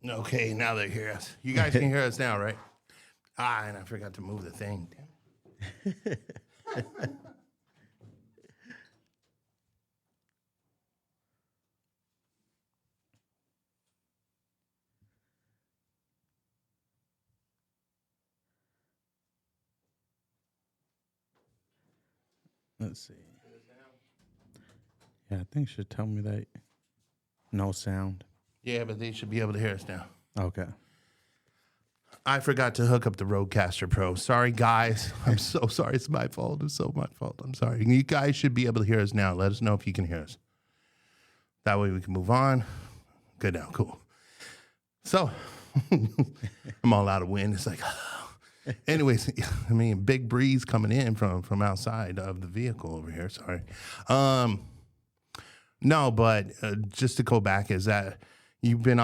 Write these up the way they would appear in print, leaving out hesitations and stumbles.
Okay, now they hear us. You guys can hear us now, right? And I forgot to move the thing. Let's see. Yeah, I think it should tell me that no sound. Yeah, but they should be able to hear us now. Okay. I forgot to hook up the Rodecaster Pro. Sorry, guys. I'm so sorry. It's my fault. It's so my fault. I'm sorry. You guys should be able to hear us now. Let us know if you can hear us. That way we can move on. Good now. Cool. So, I'm all out of wind. It's like, anyways, I mean, big breeze coming in from outside of the vehicle over here. Sorry. No, but just to go back, is that you've been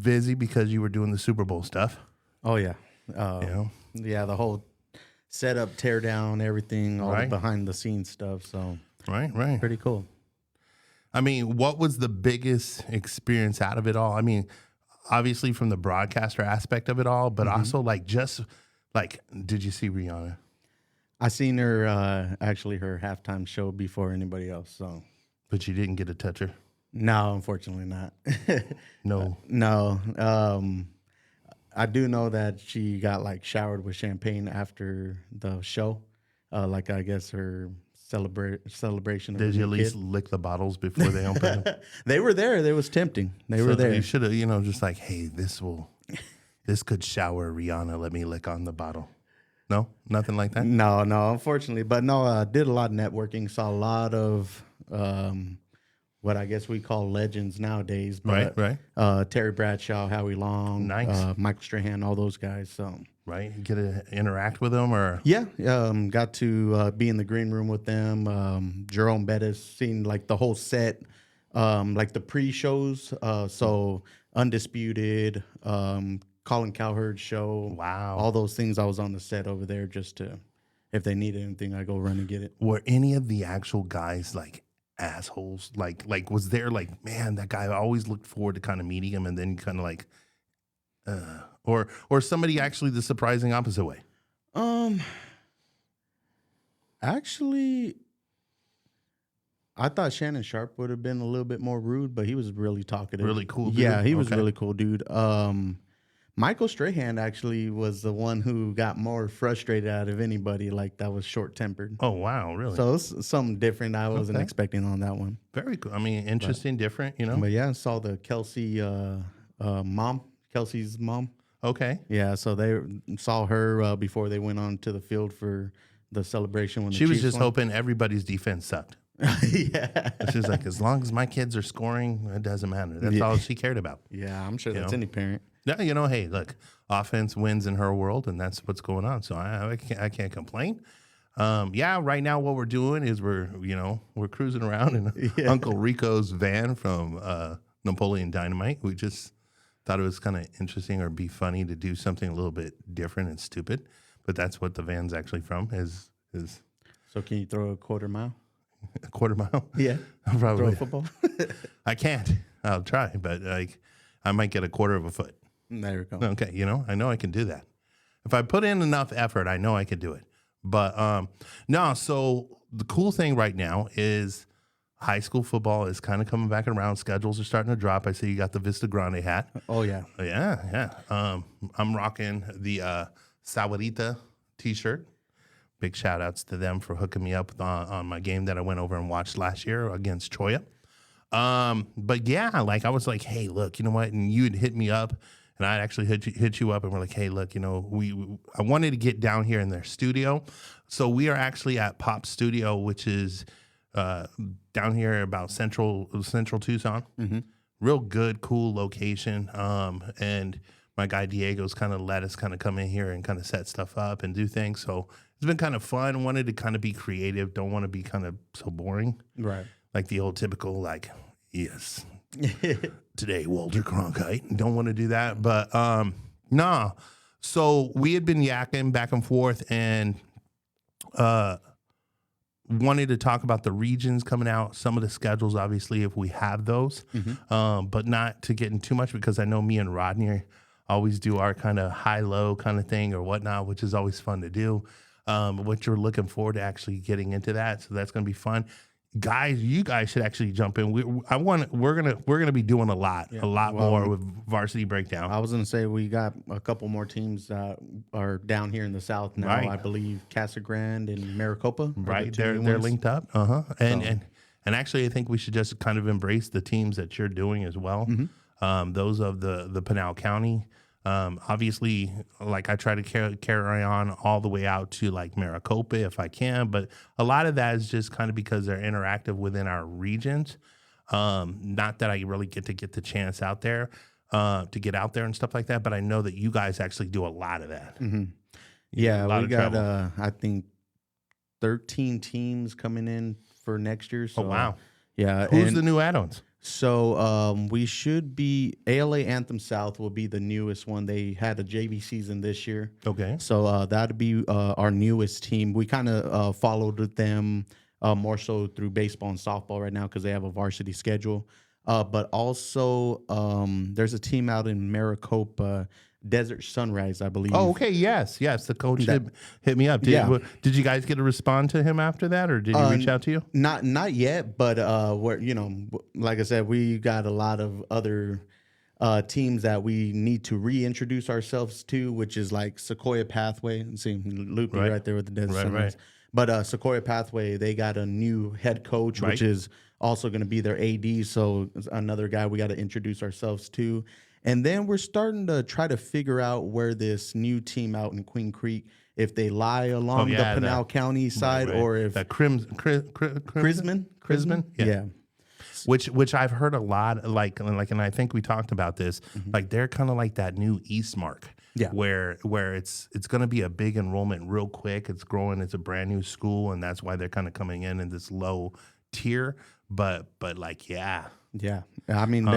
busy because you were doing the Super Bowl stuff? Oh, yeah. Yeah, the whole setup, tear down, everything, all Right. the behind the scenes stuff. So Right. pretty cool. I mean, what was the biggest experience out of it all? I mean, obviously from the broadcaster aspect of it all, but also did you see Rihanna? I seen her, actually her halftime show before anybody else. So But you didn't get to touch her? no, unfortunately not. No. No. I do know that she got like showered with champagne after the show. I guess her celebration. Of Did her you at new least kid. lick the bottles before they opened them? They were there. They was tempting. They were there. You should have, just like, hey, this could shower Rihanna. Let me lick on the bottle. No, nothing like that. No, unfortunately. But no, I did a lot of networking, saw a lot of what I guess we call legends nowadays. But, Right. Terry Bradshaw, Howie Long, Nice. Michael Strahan, all those guys. So Right. You get to interact with them or? yeah, got to be in the green room with them. Jerome Bettis, seen like the whole set, like the pre-shows. So Undisputed, Colin Cowherd's show. Wow. All those things. I was on the set over there just to, if they needed anything, I go run and get it. Were any of the actual guys like assholes? Like was there like, man, that guy, I always looked forward to kind of meeting him, and then you kind of like, or somebody actually the surprising opposite way? Actually, I thought Shannon Sharp would have been a little bit more rude, but he was really talkative. Really cool dude? Yeah, he was Okay. really cool, dude. Michael Strahan actually was the one who got more frustrated out of anybody, like that was short-tempered. Oh, wow. Really? So it's something different I wasn't Okay. expecting on that one. Very cool. I mean, interesting, different, But yeah, I saw the Kelsey mom, Kelsey's mom. Okay. Yeah, so they saw her before they went on to the field for the celebration when She the was Chiefs just won. hoping everybody's defense sucked. Yeah. She's like, as long as my kids are scoring, it doesn't matter. That's Yeah. all she cared about. Yeah, I'm sure that's know? any parent. Yeah, hey, look, offense wins in her world, and that's what's going on. So I can't complain. Yeah, right now what we're doing is we're cruising around in Uncle Rico's van from Napoleon Dynamite. We just thought it was kind of interesting or be funny to do something a little bit different and stupid. But that's what the van's actually from is So can you throw a quarter mile? a quarter mile. Yeah. Probably. Throw a football? I can't. I'll try, but I might get a quarter of a foot. There we go. Okay, I know I can do that. If I put in enough effort, I know I could do it. But no, so the cool thing right now is high school football is kind of coming back around. Schedules are starting to drop. I see you got the Vista Grande hat. Oh, yeah. Yeah. I'm rocking the Sawarita t-shirt. Big shout outs to them for hooking me up on my game that I went over and watched last year against Choya. But yeah, I was like, hey, look, you know what? And you had hit me up, and I actually hit you up, and we're like, hey, look, I wanted to get down here in their studio. So we are actually at Pop Studio, which is down here about central Tucson. Mm-hmm. Real good, cool location. And my guy Diego's kind of let us kind of come in here and kind of set stuff up and do things. So it's been kind of fun. Wanted to kind of be creative. Don't want to be kind of so boring. Right. Like the old typical, yes, today, Walter Cronkite. Don't want to do that. But nah. So we had been yakking back and forth, and wanted to talk about the regions coming out, some of the schedules, obviously, if we have those, but not to get in too much because I know me and Rodney always do our kind of high-low kind of thing or whatnot, which is always fun to do. What you're looking forward to actually getting into that, so that's going to be fun. Guys, you guys should actually jump in. We're gonna be doing a lot more with Varsity Breakdown. I was gonna say we got a couple more teams that are down here in the South now. Right. I believe Casa Grande and Maricopa. Right, they're linked up. And actually, I think we should just kind of embrace the teams that you're doing as well. Those of the Pinal County. Obviously, like I try to carry on all the way out to like Maricopa if I can, but a lot of that is just kind of because they're interactive within our regions. Not that I really get the chance out there to get out there and stuff like that, but I know that you guys actually do a lot of that. Yeah, we got I think 13 teams coming in for next year. So, oh wow! Yeah, who's the new add-ons? So we should be ALA Anthem South will be the newest one. They had a JV season this year. Okay. So that'd be our newest team. We kind of followed them more so through baseball and softball right now because they have a varsity schedule. But also there's a team out in Maricopa, Desert Sunrise, I believe. Oh, okay. Yes. The coach hit me up. Did you guys get to respond to him after that, or did he reach out to you? Not yet, but we're like I said, we got a lot of other teams that we need to reintroduce ourselves to, which is like Sequoia Pathway. See Loopy right there with the Desert Sunrise. Right. But Sequoia Pathway, they got a new head coach, which is also going to be their AD. So another guy we got to introduce ourselves to. And then we're starting to try to figure out where this new team out in Queen Creek, if they lie along the Pinal County side or if that Cruzin. Yeah. Which I've heard a lot, like, and I think we talked about this. Like they're kind of like that new Eastmark, where it's going to be a big enrollment real quick. It's growing. It's a brand new school, and that's why they're kind of coming in this low tier. But like Yeah, I mean,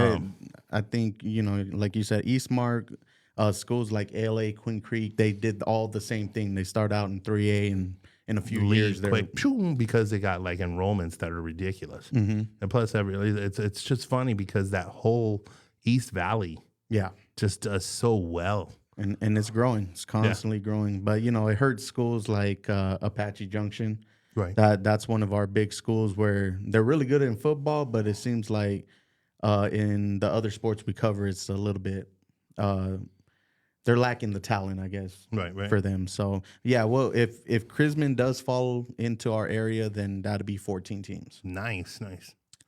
I think like you said, Eastmark, schools like ALA, Queen Creek, they did all the same thing. They start out in 3A and in a few years they're quick because they got like enrollments that are ridiculous. And plus, it's just funny because that whole East Valley, just does so well. And it's growing. It's constantly growing. But it hurts schools like Apache Junction. Right. That's one of our big schools where they're really good in football, but it seems like in the other sports we cover, it's a little bit they're lacking the talent, I guess, for them. So well, if Cruzin does fall into our area, then that'd be 14 teams. Nice.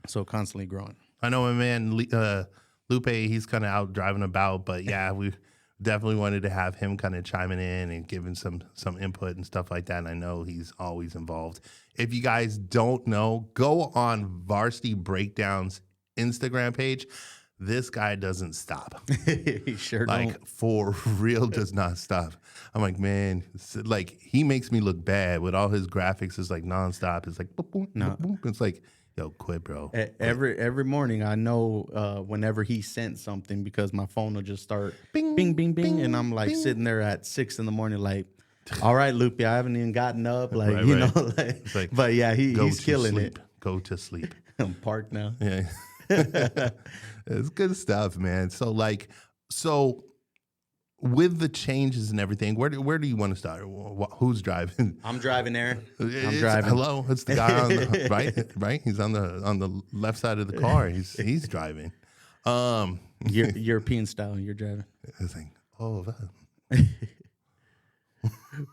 So constantly growing. I know my man Lupe, he's kind of out driving about, but we definitely wanted to have him kind of chiming in and giving some input and stuff like that. And I know he's always involved. If you guys don't know, go on Varsity Breakdown's Instagram page. This guy doesn't stop. He sure don't. For real, does not stop. I'm like, man, like he makes me look bad with all his graphics. It's like nonstop. It's like, boop, boop, boop, boop. It's like, yo, quit, bro. Every morning, I know whenever he sent something because my phone will just start bing, bing, bing, bing, and I'm like sitting there at 6 a.m, like, all right, Lupe, I haven't even gotten up, like like, but yeah, he's killing it. Go to sleep. I'm parked now. Yeah, it's good stuff, man. So with the changes and everything, where do you want to start? Who's driving? I'm driving, Aaron. I'm driving. Hello, it's the guy on the right. He's on the left side of the car. He's driving. European style. You're driving. It's like, oh,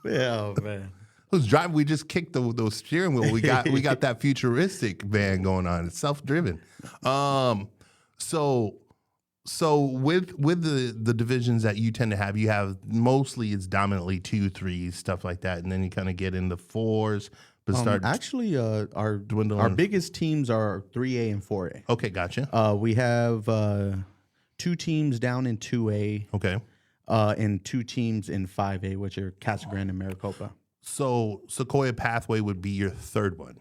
oh man. Who's driving? We just kicked those steering wheel. We got that futuristic van going on. It's self-driven. So with the divisions that you tend to have, you have mostly it's dominantly 2, 3, stuff like that, and then you kind of get in the 4s. But actually, our biggest teams are 3A and 4A. Okay, gotcha. We have 2 teams down in 2A. Okay. And 2 teams in 5A, which are Casa Grande and Maricopa. So Sequoia Pathway would be your third one.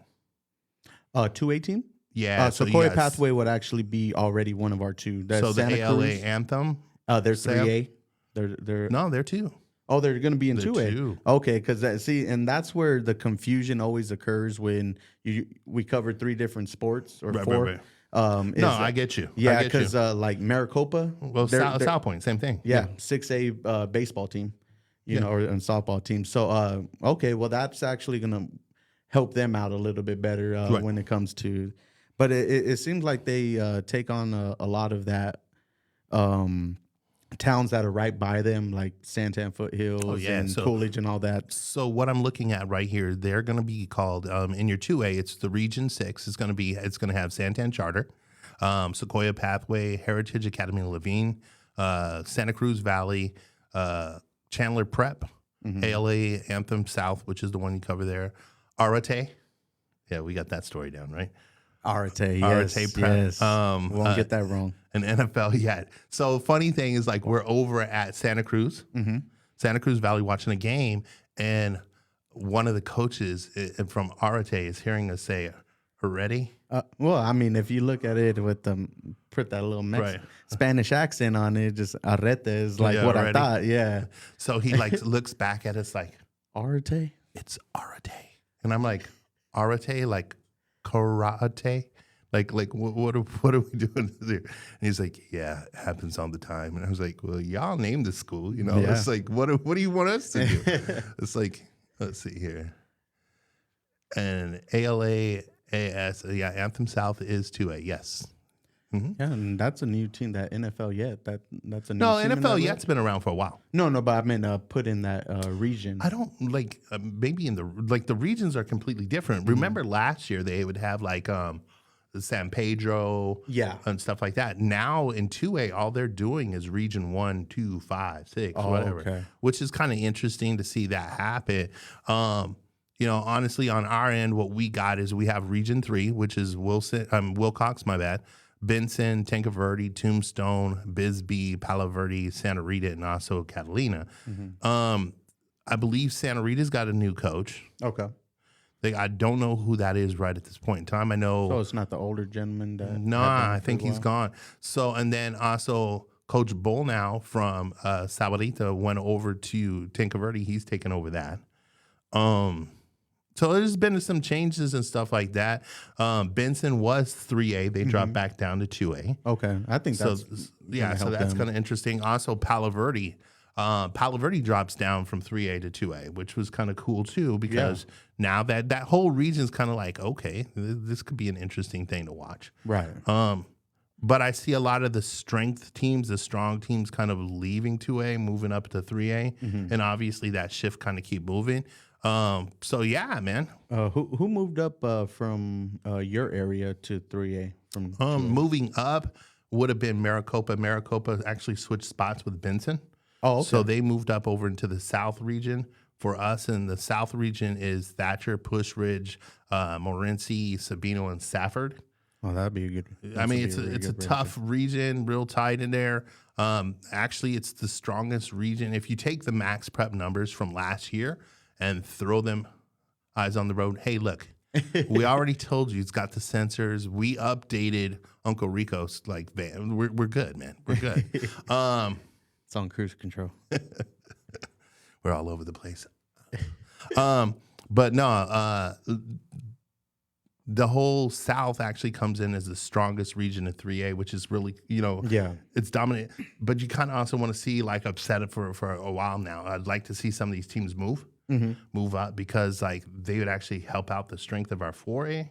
2A team? Yeah. Sequoia Pathway would actually be already one of our 2. So the ALA Anthem? There's 3A. They're No, they're 2. Oh, they're going to be in The 2A. two. Okay, because and that's where the confusion always occurs when we cover 3 different sports or Right, 4. right. Is, No, I get you. I Yeah, get you. because like Maricopa, Well, South Point, same thing. yeah, 6A baseball team, you know, or and softball team. So, okay, well, that's actually going to help them out a little bit better Right. when it comes to. But it seems like they take on a lot of that. Towns that are right by them, like Santan Foothills and Coolidge and all that. So what I'm looking at right here, they're going to be called in your 2A. It's the Region 6. It's going to have Santan Charter, Sequoia Pathway, Heritage Academy Levine, Santa Cruz Valley, Chandler Prep, ALA Anthem South, which is the one you cover there, Arate. Yeah, we got that story down, right? Arate, Arate Prep. yes. Won't get that wrong. An NFL yet. So funny thing is, like, we're over at Santa Cruz Valley watching a game, and one of the coaches from Arate is hearing us say, "Already?" Well, I mean, if you look at it with put that little Spanish accent on it, just arete is like what I thought. Yeah. So he like looks back at us like, Arate? "It's Arate," and I'm like, "Arate, like karate." Like what are we doing here? And he's like, yeah, it happens all the time. And I was like, well, y'all named the school, you know. Yeah. It's like, what do you want us to do? It's like, let's see here. And ALAAS, Anthem South is 2A, yes. Mm-hmm. Yeah, and that's a new team. That NFL Yet, that's a new. No, NFL Yet's been around for a while. No, but I meant put in that region. I don't like maybe in the regions are completely different. Remember last year they would have like San Pedro, and stuff like that. Now in 2A, all they're doing is region 1, 2, 5, 6, whatever, which is kind of interesting to see that happen. You know, honestly, on our end, what we got is we have region 3, which is Wilcox, Benson, Tanque Verde, Tombstone, Bisbee, Palo Verde, Santa Rita, and also Catalina. I believe Santa Rita's got a new coach. Okay. I don't know who that is right at this point in time. I know. So it's not the older gentleman that. No, I think he's gone. So, and then also Coach Bolnow from Sabarita went over to Tanque Verde. He's taken over that. So there's been some changes and stuff like that. Benson was 3A. They dropped back down to 2A. Okay. I think that's so that's kind of interesting. Also, Palo Verde. Palo Verde drops down from 3A to 2A, which was kind of cool too, because now that whole region's kind of like, okay, this could be an interesting thing to watch. Right. But I see a lot of the strength teams, the strong teams kind of leaving 2A, moving up to 3A. And obviously that shift kind of keep moving. So yeah, man. Who moved up from your area to 3A? Moving up would have been Maricopa. Maricopa actually switched spots with Benson. Oh, okay. So they moved up over into the South region. For us, and the South region is Thatcher, Push Ridge, Morenci, Sabino, and Safford. Oh, that'd be a good. I mean, it's a tough region, real tight in there. Actually, it's the strongest region. If you take the max prep numbers from last year and throw them eyes on the road, hey, look, we already told you it's got the sensors. We updated Uncle Rico's like van. We're good, man. We're good. It's on cruise control. We're all over the place. But no, the whole South actually comes in as the strongest region in 3A, which is really, it's dominant. But you kind of also want to see, like, I've said it for a while now, I'd like to see some of these teams move up, because, like, they would actually help out the strength of our 4A,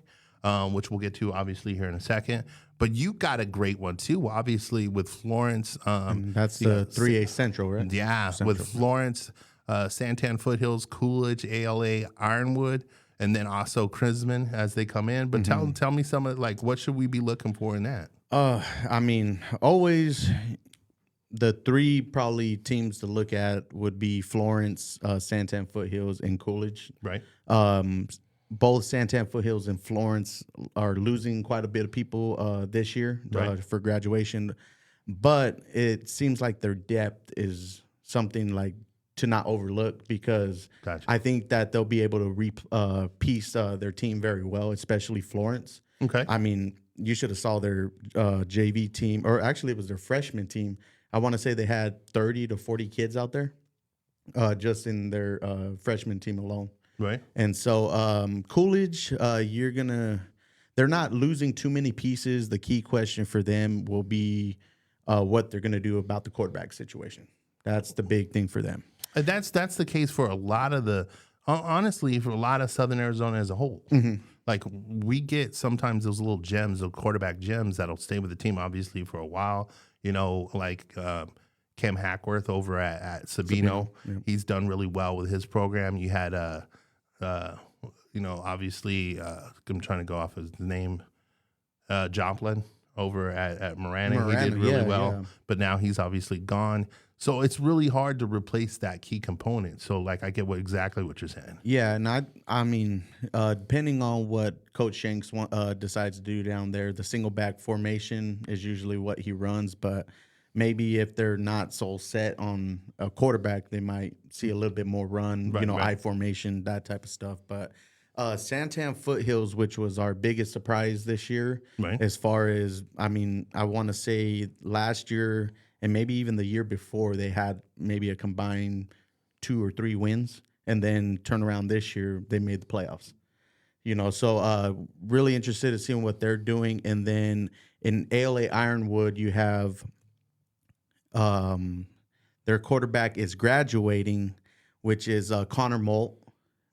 which we'll get to, obviously, here in a second. But you got a great one, too, obviously, with Florence. That's the 3A Central, right? Yeah, Central. With Florence, Santan Foothills, Coolidge, ALA, Ironwood, and then also Cruzin as they come in. But tell me some of, like, what should we be looking for in that? I mean, always the 3 probably teams to look at would be Florence, Santan Foothills, and Coolidge. Right. Both Santan Foothills and Florence are losing quite a bit of people this year for graduation. But it seems like their depth is something like to not overlook, because I think that they'll be able to piece their team very well, especially Florence. Okay. I mean, you should have saw their JV team, or actually it was their freshman team. I want to say they had 30 to 40 kids out there. just in their freshman team alone. Right. And so Coolidge, they're not losing too many pieces. The key question for them will be what they're gonna do about the quarterback situation. That's the big thing for them. And that's the case for a lot of honestly, for a lot of Southern Arizona as a whole. Like we get sometimes those little gems, those quarterback gems that'll stay with the team obviously for a while. You know, like Cam Hackworth over at Sabino. Yep. He's done really well with his program. You had you know, obviously I'm trying to go off his name, Joplin over at Marana. He did really well, but now he's obviously gone. So it's really hard to replace that key component. So like I get exactly what you're saying. Yeah, and I mean, depending on what Coach Shanks decides to do down there, the single back formation is usually what he runs. But maybe if they're not so set on a quarterback, they might see a little bit more run, I formation, that type of stuff. But Santan Foothills, which was our biggest surprise this year, as far as, I mean, I want to say last year and maybe even the year before, they had maybe a combined 2 or 3 wins, and then turn around this year, they made the playoffs. So really interested in seeing what they're doing. And then in ALA Ironwood, you have their quarterback is graduating, which is Connor Molt.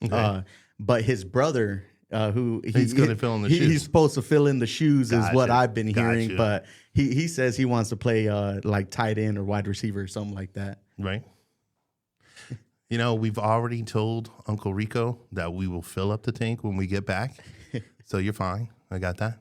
Okay. But his brother, who he's going to fill in the shoes. He's supposed to fill in the shoes, is what I've been hearing. Gotcha. But he says he wants to play like tight end or wide receiver or something like that. Right. You know, we've already told Uncle Rico that we will fill up the tank when we get back. So you're fine. I got that.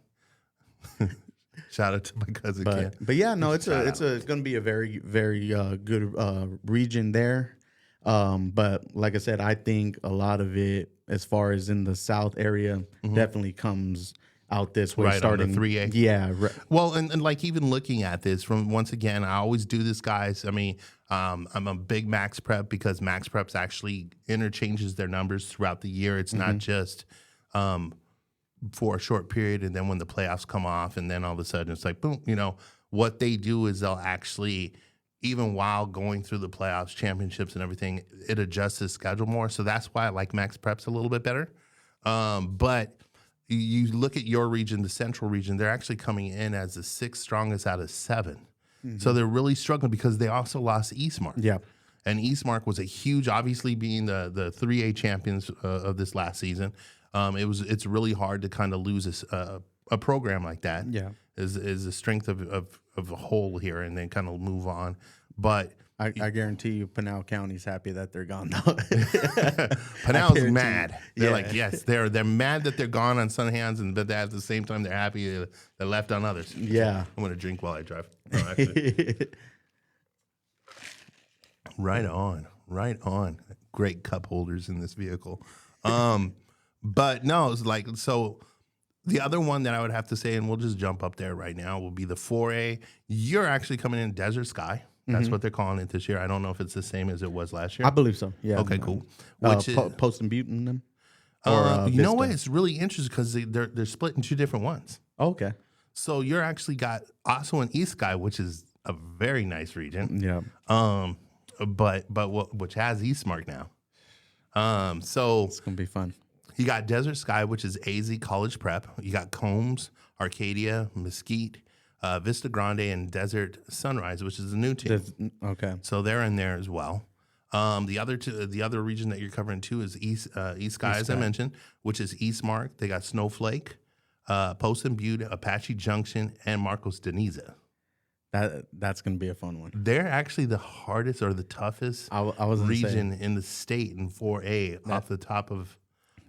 Shout out to my cousin Ken. But yeah, no, it's going to be a very, very good region there. But like I said, I think a lot of it, as far as in the South area, definitely comes out this way. Right, starting on the 3A. Yeah. Right. Well, and like even looking at this from, once again, I always do this, guys. I mean, I'm a big Max Prep because Max Preps actually interchanges their numbers throughout the year. It's not just for a short period and then when the playoffs come off and then all of a sudden it's like, boom, what they do is they'll actually, even while going through the playoffs, championships and everything, it adjusts the schedule more. So that's why I like Max Preps a little bit better. But you look at your region, the central region, they're actually coming in as the 6th strongest out of 7. So they're really struggling because they also lost Eastmark. Yeah. And Eastmark was a huge, obviously being the 3A champions of this last season. It's really hard to kind of lose a program like that. Yeah. Is the strength of a whole here and then kind of move on. But I guarantee you Pinal County's happy that they're gone now. Pinal's mad. They're Yeah. like, yes, they're mad that they're gone on some hands, but at the same time they're happy they're left on others. Yeah. I'm gonna drink while I drive. No, actually. Right on. Great cup holders in this vehicle. But no, it's like, so the other one that I would have to say, and we'll just jump up there right now, will be the 4A. You're actually coming in Desert Sky. That's what they're calling it this year. I don't know if it's the same as it was last year. I believe so. Yeah. Okay, cool. Which is Post and Butte in them? You know what? It's really interesting because they're split in 2 different ones. Okay. So you're actually got also an East Sky, which is a very nice region. Yeah. Which has Eastmark now. So It's gonna be fun. you got Desert Sky, which is AZ College Prep. You got Combs, Arcadia, Mesquite, Vista Grande, and Desert Sunrise, which is a new team. Okay. So they're in there as well. The other region that you're covering too is East Sky, as I mentioned, which is Eastmark. They got Snowflake, Post and Butte, Apache Junction, and Marcos Deniza. That's gonna be a fun one. They're actually the hardest or the toughest region in the state in 4A off the top of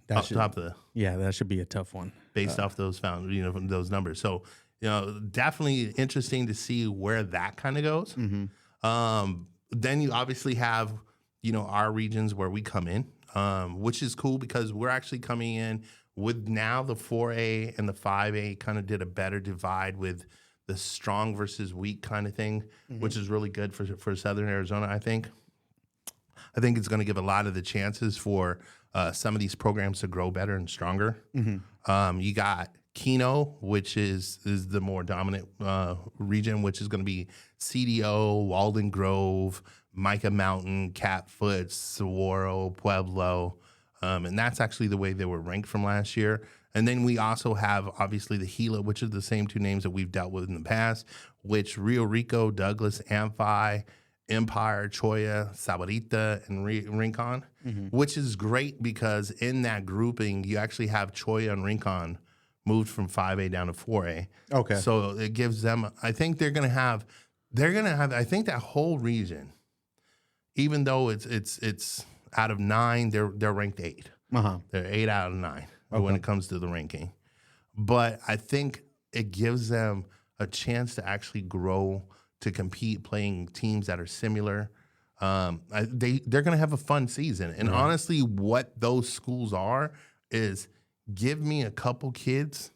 Yeah, that should be a tough one. based off those from those numbers. So definitely interesting to see where that kind of goes. Then you obviously have our regions where we come in, which is cool because we're actually coming in with now the 4A and the 5A kind of did a better divide with the strong versus weak kind of thing, which is really good for Southern Arizona, I think. I think it's going to give a lot of the chances for some of these programs to grow better and stronger. You got Keno, which is the more dominant region, which is going to be CDO, Walden Grove, Micah Mountain, Catfoot, Saguaro, Pueblo. And that's actually the way they were ranked from last year. And then we also have, obviously, the Gila, which are the same two names that we've dealt with in the past, which Rio Rico, Douglas, Amphi, Empire, Choya, Sabarita, and Rincon, which is great because in that grouping, you actually have Choya and Rincon moved from 5A down to 4A. Okay. So it gives them, I think I think that whole region, even though it's out of 9, they're ranked 8. They're 8 out of 9 when it comes to the ranking. But I think it gives them a chance to actually grow, to compete, playing teams that are similar. They're going to have a fun season. And honestly, what those schools are is give me a couple kids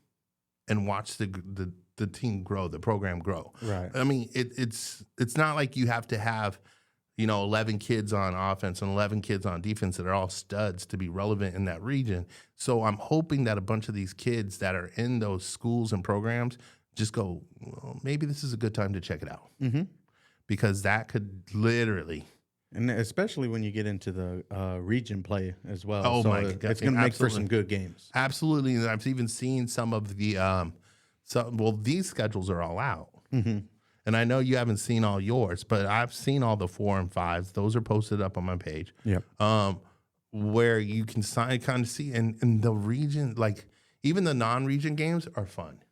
and watch the team grow, the program grow. Right. I mean, it's not like you have to have 11 kids on offense and 11 kids on defense that are all studs to be relevant in that region. So I'm hoping that a bunch of these kids that are in those schools and programs just go, well, maybe this is a good time to check it out. Because that could literally. And especially when you get into the region play as well. Oh, so my God. it's going to make for Absolutely. some good games. Absolutely. And I've even seen some of the, these schedules are all out. And I know you haven't seen all yours, but I've seen all the 4 and 5s. Those are posted up on my page. Yep. Where you can kind of see, and the region, like even the non-region games are fun.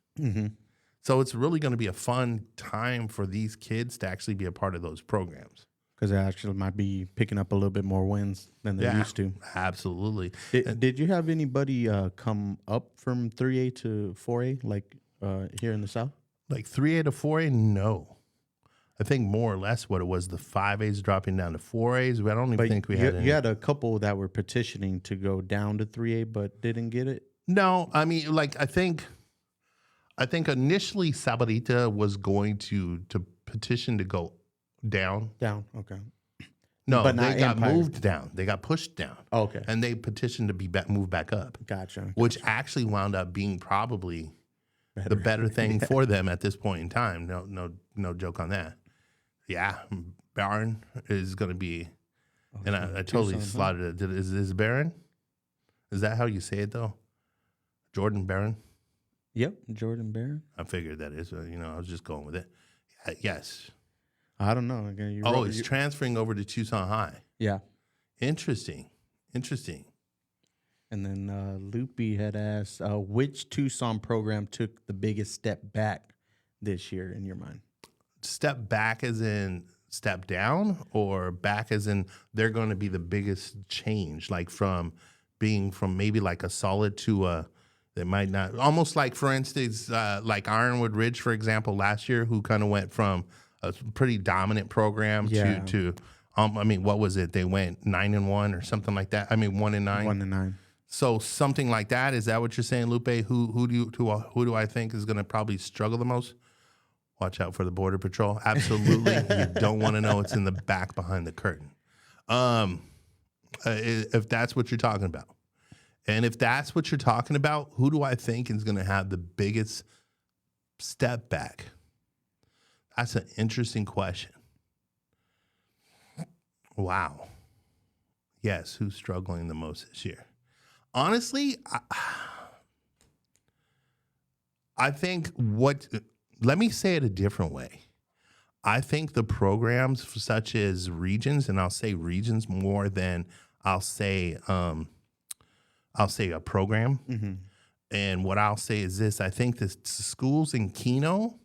So it's really going to be a fun time for these kids to actually be a part of those programs. Because they actually might be picking up a little bit more wins than they used to. Absolutely. Did you have anybody come up from 3A to 4A, like here in the South? Like 3A to 4A, no. I think more or less what it was, the 5As dropping down to 4As. I don't even think we had any. You had a couple that were petitioning to go down to 3A, but didn't get it? No, I mean, like I think initially Sabarita was going to petition to go down. Down, okay. No, But they not got Empire. moved down. They got pushed down. Oh, okay. And they petitioned to be moved back up. Gotcha. Which actually wound up being probably the better thing for them at this point in time. No joke on that. Yeah, Barron is going to be, and I totally slaughtered it. Is Barron? Is that how you say it though? Jordan Barron? Yep, Jordan Barron. I figured that is. I was just going with it. Yes. I don't know. Again, It's transferring over to Tucson High. Yeah. Interesting. And then Loopy had asked, which Tucson program took the biggest step back this year in your mind? Step back as in step down, or back as in they're going to be the biggest change, like from being from maybe like a solid to a, they might not, almost like, for instance, like Ironwood Ridge, for example, last year, who kind of went from a pretty dominant program to I mean, what was it? They went 9-1 or something like that. I mean, 1-9. 1-9. So something like that. Is that what you're saying, Lupe? Who do I think is going to probably struggle the most? Watch out for the Border Patrol. Absolutely, you don't want to know what's in the back behind the curtain. If that's what you're talking about, and if that's what you're talking about, who do I think is going to have the biggest step back? That's an interesting question. Wow. Yes, who's struggling the most this year? Honestly, I think let me say it a different way. I think the programs such as regions, and I'll say regions more than I'll say a program. And what I'll say is this: I think the schools in Keno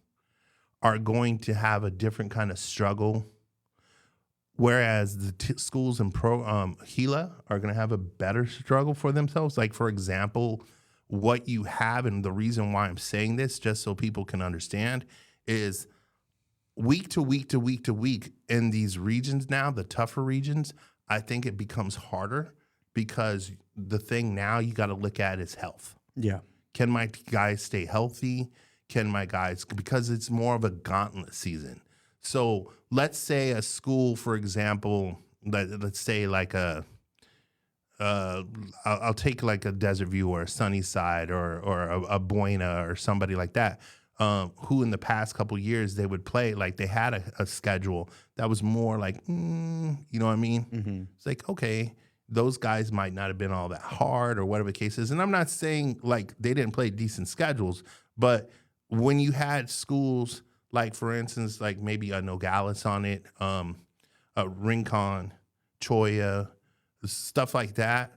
are going to have a different kind of struggle, whereas the schools in Gila are going to have a better struggle for themselves. Like, for example, what you have, and the reason why I'm saying this, just so people can understand, is week to week to week to week in these regions now, the tougher regions, I think it becomes harder because the thing now you got to look at is health. Yeah. Can my guys stay healthy? Can my guys, because it's more of a gauntlet season. So let's say a school, for example, let's say like I'll take like a Desert View or a Sunnyside or a Buena or somebody like that, who in the past couple years they would play, like they had a schedule that was more like, you know what I mean? It's like, okay, those guys might not have been all that hard or whatever the case is. And I'm not saying like they didn't play decent schedules, but when you had schools like, for instance, like maybe a Nogales on it, a Rincon, Choya, stuff like that,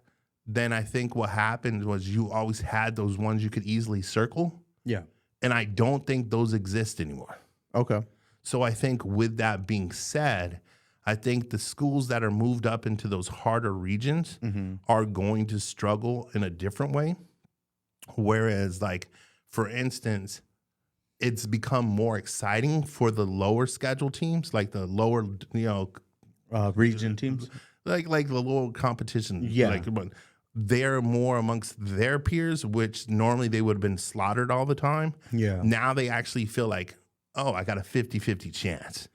then I think what happened was you always had those ones you could easily circle. Yeah. And I don't think those exist anymore. Okay. So I think with that being said, I think the schools that are moved up into those harder regions are going to struggle in a different way. Whereas, like, for instance, it's become more exciting for the lower schedule teams, like the lower, Region teams. like the lower competition. Yeah. Like, they're more amongst their peers, which normally they would have been slaughtered all the time. Yeah. Now they actually feel like, oh, I got a 50-50 chance.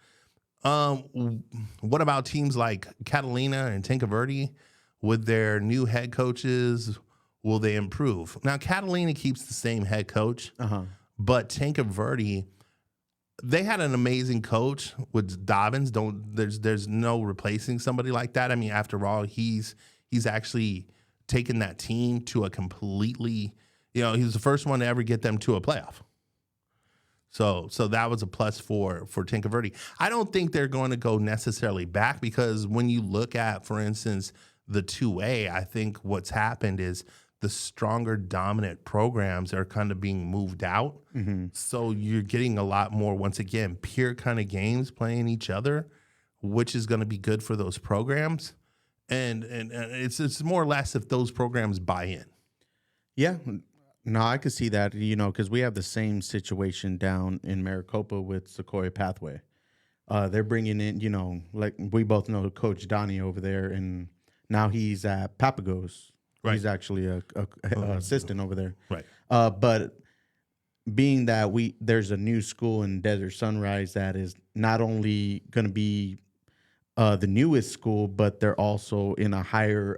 What about teams like Catalina and Tinca Verde with their new head coaches? Will they improve? Now, Catalina keeps the same head coach, but Tinca Verde, they had an amazing coach with Dobbins. There's no replacing somebody like that. I mean, after all, he's actually taken that team to a completely, he was the first one to ever get them to a playoff. So that was a plus for Tinca Verde. I don't think they're going to go necessarily back, because when you look at, for instance, the 2A, I think what's happened is the stronger dominant programs are kind of being moved out. So you're getting a lot more, once again, pure kind of games playing each other, which is going to be good for those programs. And it's more or less if those programs buy in. Yeah. No, I could see that, because we have the same situation down in Maricopa with Sequoia Pathway. They're bringing in, like we both know Coach Donnie over there, and now he's at Papagos. Right. He's actually a assistant over there. Right. But being that there's a new school in Desert Sunrise that is not only going to be the newest school, but they're also in a higher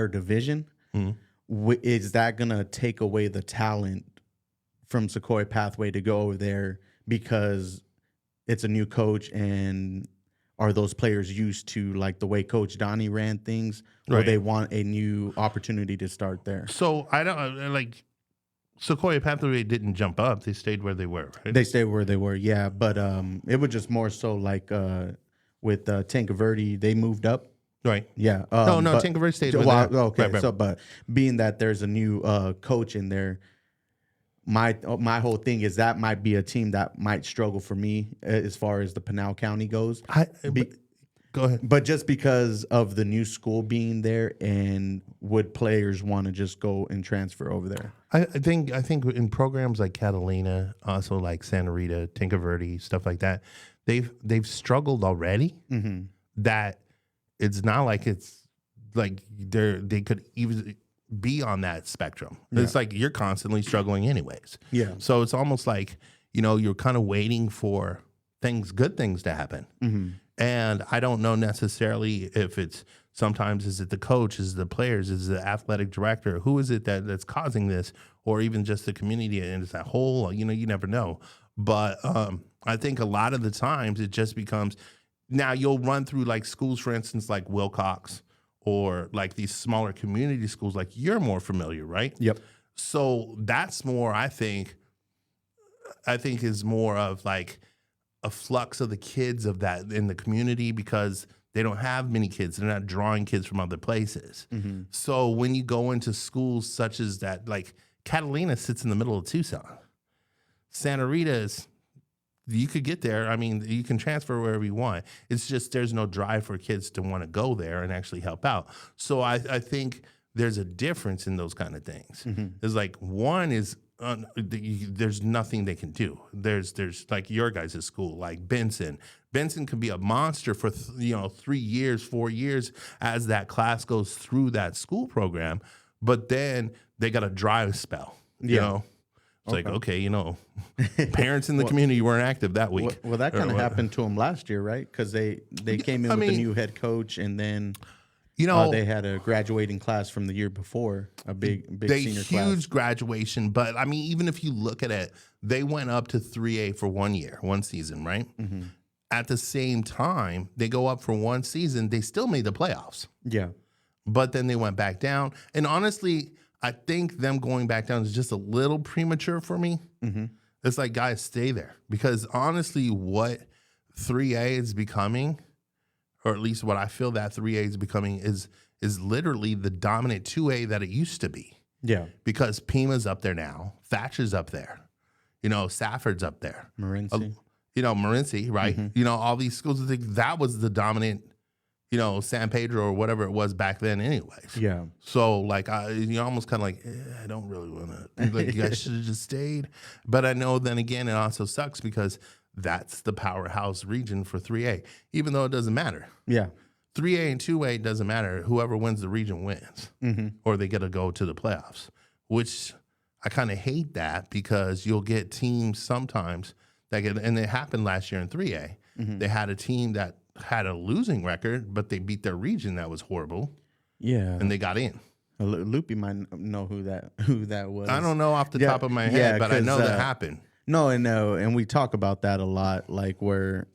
division. Is that going to take away the talent from Sequoia Pathway to go over there because it's a new coach, and are those players used to like the way Coach Donnie ran things, or they want a new opportunity to start there? So I don't like Sequoia Pathway didn't jump up; they stayed where they were. Right? They stayed where they were, yeah. But it was just more so like with Tinca Verde, they moved up. Right. Yeah. No, Tinca Verde stayed with that. Okay. Right. So, but being that there's a new coach in there, my whole thing is that might be a team that might struggle for me as far as the Pinal County goes. Go ahead. But just because of the new school being there, and would players want to just go and transfer over there? I think in programs like Catalina, also like Santa Rita, Tinca Verde, stuff like that, they've struggled already. That it's not like it's like they could even be on that spectrum. Yeah. It's like you're constantly struggling anyways. Yeah. So it's almost like, you're kind of waiting for good things to happen. And I don't know necessarily if sometimes is it the coach, is it the players, is it the athletic director, who is it that's causing this, or even just the community and it's that whole, you never know. But I think a lot of the times it just becomes, now you'll run through like schools, for instance, like Wilcox, or like these smaller community schools, like you're more familiar, right? Yep. So that's more, I think is more of like a flux of the kids of that in the community, because they don't have many kids. They're not drawing kids from other places. So when you go into schools such as that, like Catalina sits in the middle of Tucson. Santa Rita's, you could get there. I mean, you can transfer wherever you want. It's just there's no drive for kids to want to go there and actually help out. So I think there's a difference in those kind of things. It's like one is there's nothing they can do. There's like your guys' school, like Benson. Benson could be a monster for 3 years, 4 years as that class goes through that school program, but then they got a dry spell. You know. It's like, okay, parents in the community weren't active that week. Well, that kind of happened to them last year, right? Because they came in with a new head coach, and then They had a graduating class from the year before, a big senior huge class. graduation. But I mean, even if you look at it, they went up to 3A for 1 year, one season, right? Mm-hmm. At the same time, they go up for one season. They still made the playoffs, Yeah. but then they went back down. And honestly, I think them going back down is just a little premature for me. Mm-hmm. It's like, guys, stay there. Because honestly, what 3A is becoming, or at least what I feel that 3A is becoming, is literally the dominant 2A that it used to be. Yeah. Because Pima's up there now. Thatcher's up there. Safford's up there. Morenci. Morenci, right? Mm-hmm. All these schools, I think that was the dominant, San Pedro or whatever it was back then anyways. Yeah. So, like, almost kind of like, I don't really want to, like, you guys should have just stayed. But I know then again, it also sucks because that's the powerhouse region for 3A, even though it doesn't matter. Yeah. 3A and 2A doesn't matter. Whoever wins the region wins, or they get to go to the playoffs, which I kind of hate that because you'll get teams sometimes that get, and it happened last year in 3A. They had a team that had a losing record, but they beat their region that was horrible. Yeah. And they got in. Loopy might know who that was. I don't know off the top of my head, but I know that happened. No, and we talk about that a lot, like where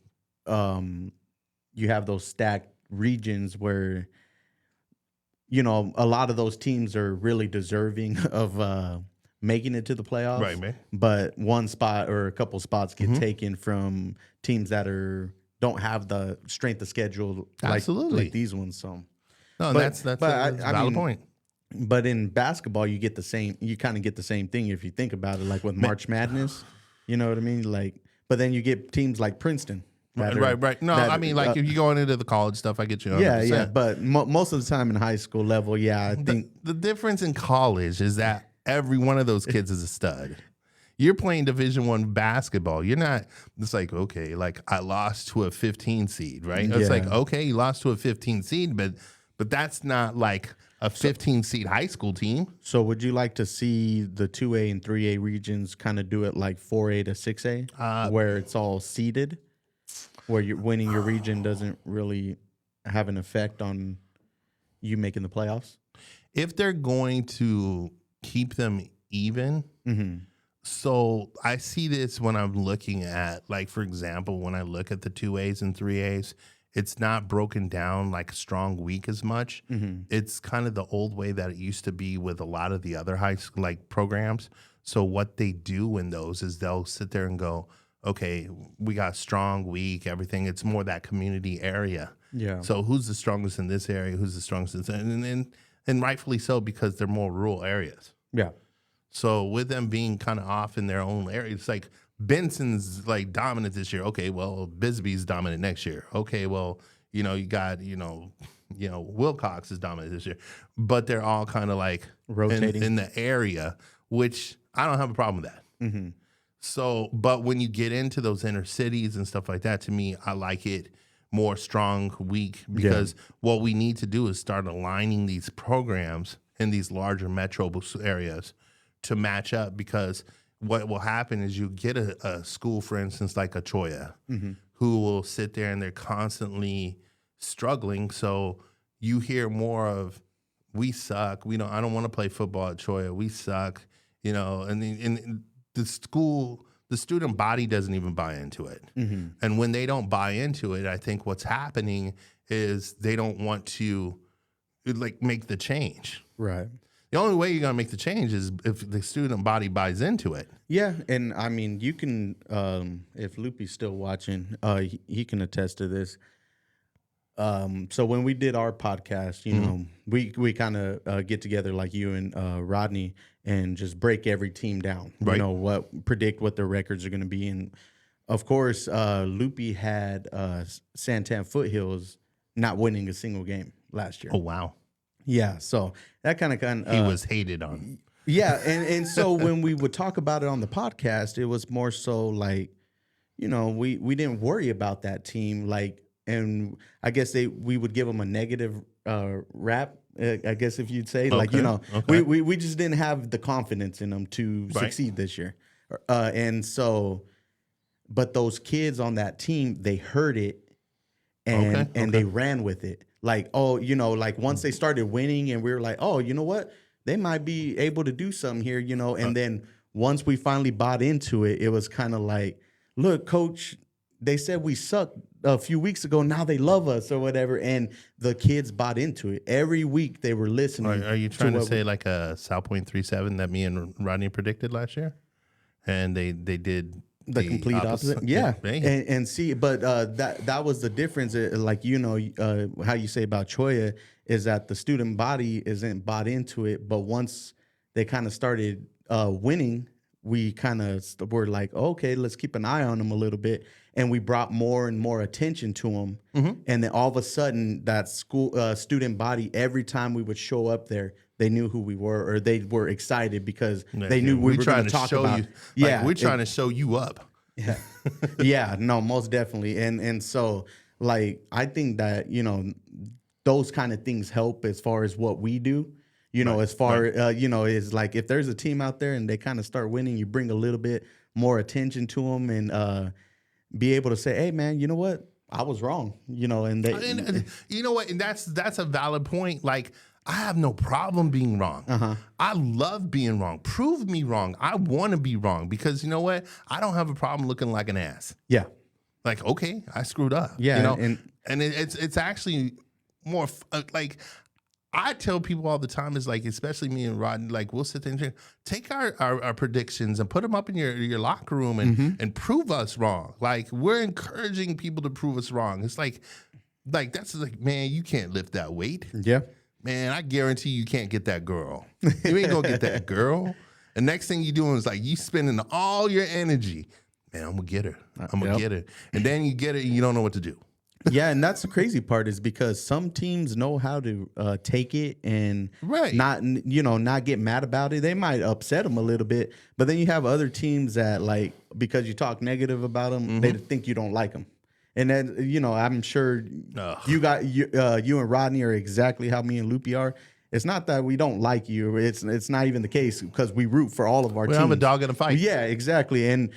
you have those stacked regions where a lot of those teams are really deserving of making it to the playoffs. Right, man. But one spot or a couple spots get taken from teams that don't have the strength of schedule like these ones. So no, that's a valid point. But in basketball, you kind of get the same thing if you think about it, like with March Madness. You know what I mean? Like, but then you get teams like Princeton. Right. No, I mean, like if you're going into the college stuff, I get you 100%. Yeah. But most of the time in high school level, I think the difference in college is that every one of those kids is a stud. You're playing Division I basketball. You're not. It's like, okay, like I lost to a 15 seed, right? It's like, okay, you lost to a 15 seed, but that's not like a 15 seed high school team. So would you like to see the 2A and 3A regions kind of do it like 4A to 6A, where it's all seeded, where you're winning your region doesn't really have an effect on you making the playoffs? If they're going to keep them even, so I see this when I'm looking at, like, for example, when I look at the 2As and 3As, it's not broken down like strong weak as much. It's kind of the old way that it used to be with a lot of the other high school like programs. So what they do in those is they'll sit there and go, okay, we got strong, weak, everything. It's more that community area. Yeah. So who's the strongest in this area? Who's the strongest in this? And rightfully so, because they're more rural areas. Yeah. So with them being kind of off in their own area, it's like Benson's like dominant this year. Okay, well, Bisbee's dominant next year. Okay, well, you got, Wilcox is dominant this year. But they're all kind of like rotating in the area, which I don't have a problem with that. So, but when you get into those inner cities and stuff like that, to me, I like it more strong, weak, because what we need to do is start aligning these programs in these larger metro areas to match up, because what will happen is you get a school, for instance, like a Choya, who will sit there and they're constantly struggling. So you hear more of, we suck. I don't want to play football at Choya. We suck, and the school, the student body doesn't even buy into it. And when they don't buy into it, I think what's happening is they don't want to like make the change. Right. The only way you're going to make the change is if the student body buys into it. Yeah, and I mean, you can, if Loopy's still watching, he can attest to this. So when we did our podcast, we kind of get together like you and Rodney and just break every team down. Right. Predict what their records are going to be. And, of course, Loopy had Santan Foothills not winning a single game last year. Oh, wow. Yeah, so that kind of he was hated on. Yeah, and so when we would talk about it on the podcast, it was more so like, we didn't worry about that team, like, and I guess we would give them a negative rap, I guess if you'd say, like, Okay. we just didn't have the confidence in them to succeed this year, and so, but those kids on that team, they heard it, and they ran with it. like, oh, like once they started winning and we were like, oh, you know what? They might be able to do something here, and then once we finally bought into it, it was kind of like, look, coach, they said we sucked a few weeks ago. Now they love us or whatever. And the kids bought into it. Every week they were listening. Are you trying to say like a South Point 3-7 that me and Rodney predicted last year? And they did the complete opposite. Yeah. And see, but that was the difference. Like, how you say about Choya is that the student body isn't bought into it. But once they kind of started winning, we kind of were like, okay, let's keep an eye on them a little bit. And we brought more and more attention to them. Mm-hmm. And then all of a sudden, that student body, every time we would show up there, they knew who we were, or they were excited because they knew we were going to talk about. We're trying to show you up. Yeah, yeah, no, most definitely. And so, like, I think that those kind of things help as far as what we do. As far is like if there's a team out there and they kind of start winning, you bring a little bit more attention to them and be able to say, hey, man, you know what? I was wrong, and you know what? And that's a valid point. Like, I have no problem being wrong. Uh-huh. I love being wrong. Prove me wrong. I want to be wrong because you know what? I don't have a problem looking like an ass. Yeah. Like, okay, I screwed up. Yeah. And it's actually more like, I tell people all the time is like, especially me and Rod, like we'll sit there and take our predictions and put them up in your locker room and prove us wrong. Like we're encouraging people to prove us wrong. It's like that's like, man, you can't lift that weight. Yeah. Man, I guarantee you can't get that girl. You ain't gonna get that girl. The next thing you doing is like you spending all your energy. Man, I'm gonna get her. I'm gonna get her. And then you get it and you don't know what to do. Yeah, and that's the crazy part is because some teams know how to take it and not get mad about it. They might upset them a little bit, but then you have other teams that like because you talk negative about them, they think you don't like them. And then I'm sure you and Rodney are exactly how me and Loopy are. It's not that we don't like you. It's not even the case because we root for all of our teams. I'm a dog in a fight. Yeah, exactly. And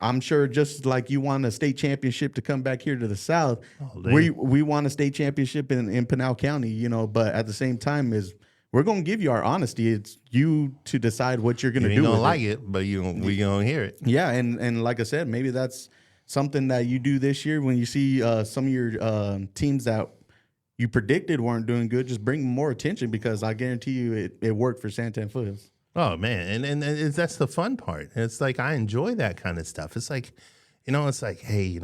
I'm sure just like you want a state championship to come back here to the South, we want a state championship in Pinal County, but at the same time we're going to give you our honesty. It's you to decide what you're going to do. You don't like it, but we going to hear it. Yeah, and like I said, maybe that's something that you do this year when you see some of your teams that you predicted weren't doing good, just bring more attention because I guarantee you it worked for Santan Foothills. Oh man, and that's the fun part. It's like I enjoy that kind of stuff. It's like, it's like, hey,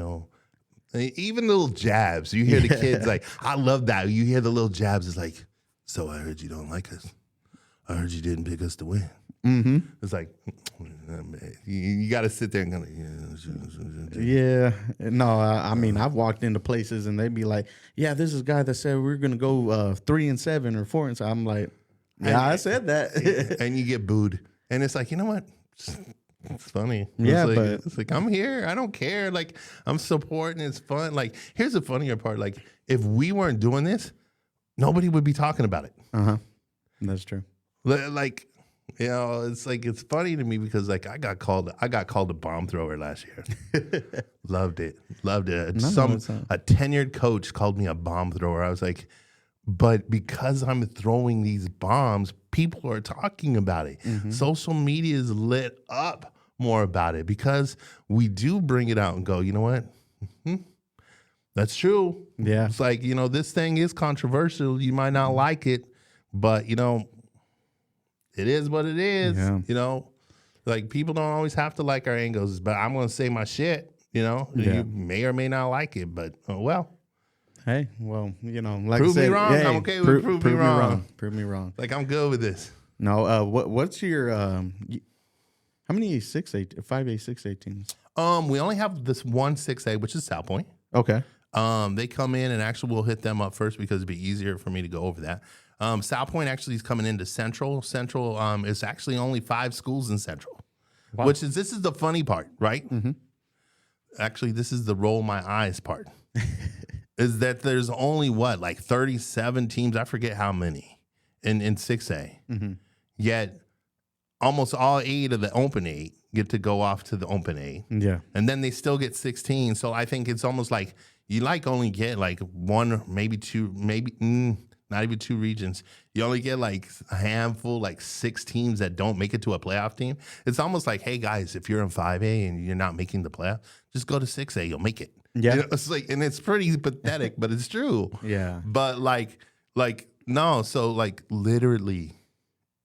even little jabs. You hear the kids like, I love that. You hear the little jabs. It's like, so I heard you don't like us. I heard you didn't pick us to win. Mm-hmm. It's like, you got to sit there and go, yeah. No, I mean, I've walked into places and they'd be like, yeah, this is a guy that said we're going to go 3-7 or 4-7. I'm like, yeah, I said that. And you get booed. And it's like, you know what? It's funny. Yeah, it's like, I'm here. I don't care. Like, I'm supporting. It's fun. Like, here's the funnier part. Like, if we weren't doing this, nobody would be talking about it. Uh-huh. That's true. Like, it's like, it's funny to me because like I got called a bomb thrower last year. Loved it. A tenured coach called me a bomb thrower. I was like, but because I'm throwing these bombs, people are talking about it. Mm-hmm. Social media is lit up more about it because we do bring it out and go, you know what? Mm-hmm. That's true. Yeah. It's like, this thing is controversial. You might not like it, but, it is what it is. Yeah. Like people don't always have to like our angles, but I'm going to say my shit, You may or may not like it, but oh well. Hey, well, like prove I said, me wrong. I'm okay with prove me wrong. Prove me wrong. Like I'm good with this. No, what's your how many 5A 6A teams? We only have this one 6A, which is South Point. Okay. They come in and actually we'll hit them up first because it'd be easier for me to go over that. South Point actually is coming into Central. Central is actually only 5 schools in Central, wow. This is the funny part, right? Mm-hmm. Actually, this is the roll my eyes part. Is that there's only 37 teams, I forget how many, in 6A. Mm-hmm. Yet almost all 8 of the open 8 get to go off to the open 8. Yeah. And then they still get 16. So I think it's almost like you like only get like 1, maybe 2, maybe not even 2 regions. You only get like a handful, like 6 teams that don't make it to a playoff team. It's almost like, hey guys, if you're in 5A and you're not making the playoff, just go to 6A, you'll make it. Yeah. You know, it's like, and it's pretty pathetic, but it's true. Yeah. But like no, so like literally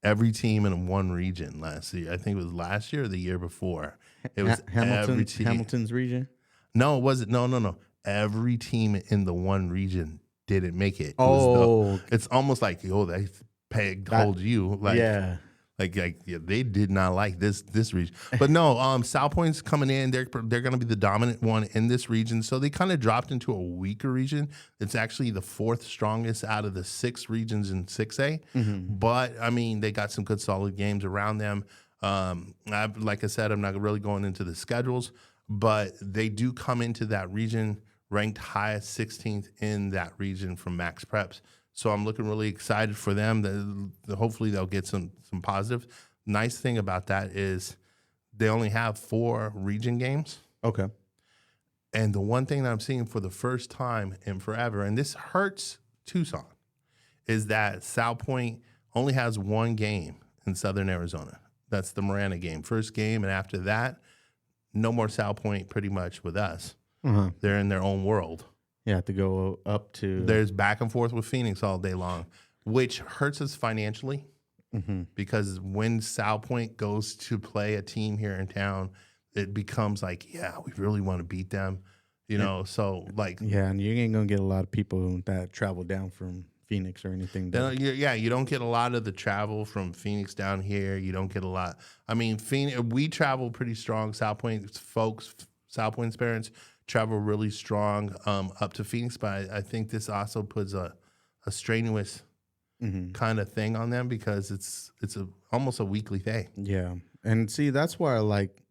every team in one region last year. I think it was last year or the year before. It was every team. Hamilton's region? No, it wasn't. No. Every team in the one region didn't make it. It's almost like, they hold you. Like, yeah. They did not like this region. But no, South Point's coming in. They're going to be the dominant one in this region. So they kind of dropped into a weaker region. It's actually the 4th strongest out of the 6 regions in 6A. Mm-hmm. But, I mean, they got some good solid games around them. Like I said, I'm not really going into the schedules, but they do come into that region ranked highest 16th in that region from Max Preps. So I'm looking really excited for them. Hopefully they'll get some positive. Nice thing about that is they only have 4 region games. Okay. And the one thing that I'm seeing for the first time in forever, and this hurts Tucson, is that South Point only has 1 game in Southern Arizona. That's the Marana game. First game, and after that, no more South Point pretty much with us. Uh-huh. They're in their own world. You have to go up to... There's back and forth with Phoenix all day long, which hurts us financially because when South Point goes to play a team here in town, it becomes like, we really want to beat them, you know? So, like... Yeah, and you ain't going to get a lot of people that travel down from Phoenix or anything. You don't get a lot of the travel from Phoenix down here. You don't get a lot. I mean, Phoenix, we travel pretty strong. South Point folks, South Point's parents travel really strong up to Phoenix, but I think this also puts a strenuous kind of thing on them because it's almost a weekly thing. Yeah, and see, that's why I like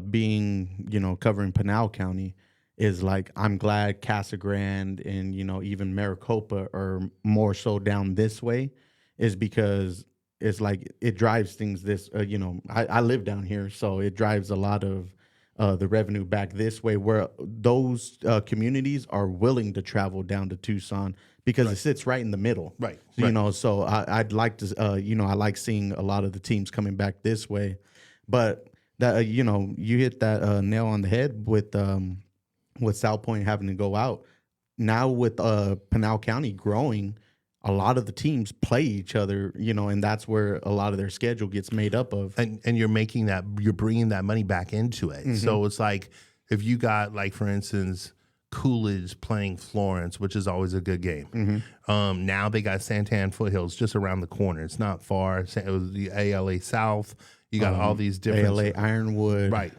being, covering Pinal County is like, I'm glad Casa Grande and, even Maricopa are more so down this way is because it's like it drives things I live down here, so it drives a lot of the revenue back this way, where those communities are willing to travel down to Tucson because it sits right in the middle. Right. So I'd like to, I like seeing a lot of the teams coming back this way. But that, you hit that nail on the head with South Point having to go out. Now with Pinal County growing, a lot of the teams play each other, and that's where a lot of their schedule gets made up of. And you're bringing that money back into it. So it's like if you got, like, for instance, Coolidge playing Florence, which is always a good game. Now they got Santan Foothills just around the corner. It's not far. It was the ALA South. You got all these different... ALA Ironwood. Right.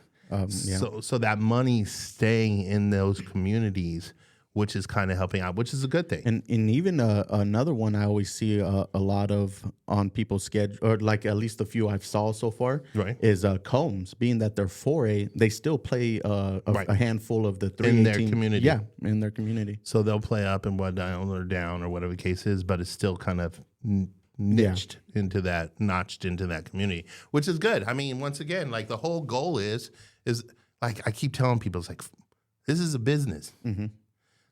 So that money's staying in those communities, which is kind of helping out, which is a good thing. And even another one I always see a lot of on people's schedule, or like at least a few I've saw so far, is Combs. Being that they're 4A, they still play a handful of the 3A in their team. community. Yeah, in their community. So they'll play up and down or down or whatever the case is, but it's still kind of notched into that community, which is good. I mean, once again, like the whole goal is like I keep telling people, it's like, this is a business.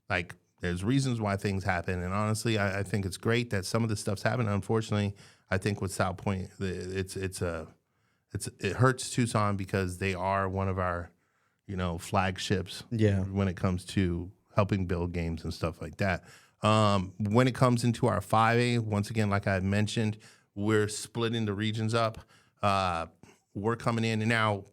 Like, there's reasons why things happen, and honestly, I think it's great that some of this stuff's happening. Unfortunately, I think with South Point, it hurts Tucson because they are one of our, flagships. Yeah. When it comes to helping build games and stuff like that. When it comes into our 5A, once again, like I had mentioned, we're splitting the regions up. We're coming in, and now